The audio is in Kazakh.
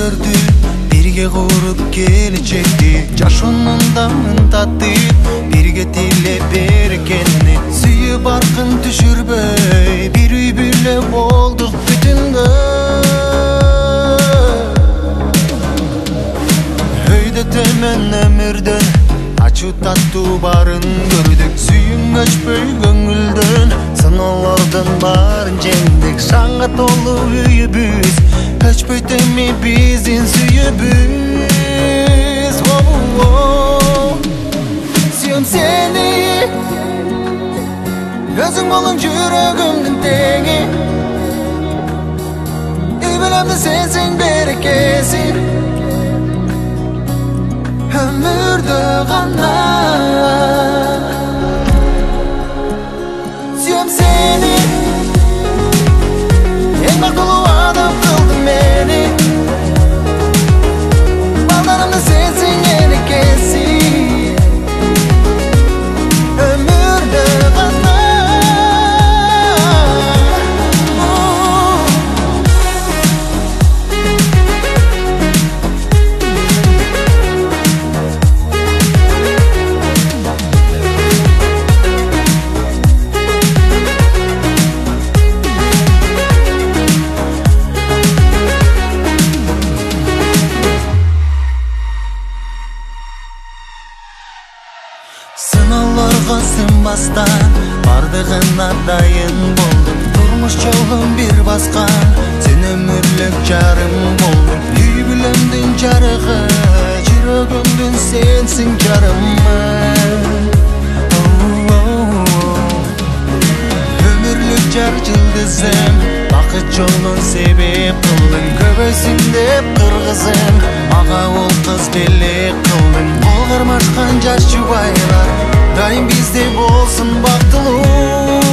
көңілдерді бірге құрып келешекті жашонун даңын татып бірге тіле берекені сүйіп арқын түшірбей бір үй бүле болдық бүтінгі өйді төмен өмірден ачу таттуу барын көрдік сүйің өчпөй көңүлдөн сыноолордун барын жеңдик шаңга толуу үйүбүз өчпөй теми биздин сүйүүбүз сүйөм сени өзүң болуң жүрөгүмдүн теңи үй бүлөмдүн сенсиң берекеси ömürde gana Suyum seni En baktulu adam kıldın beni Ballarımda sensin yeni kesin Ömürde gana Сынауларга сынбастан бардыгына дайын болдум турмуш жолун бир баскан сен өмүрлүк жарым болдуң үй бүлөмдүн жарыгы жүрөгүмдүн сенсиң жарымы өмүрлүк жар жылдызым бакыт жолун себеп кылдың көбөйсүн деп кыргызым мага ол кыз белек кылдың бол кармашкан жаш жубайлар дайым бизде болсун бактылуу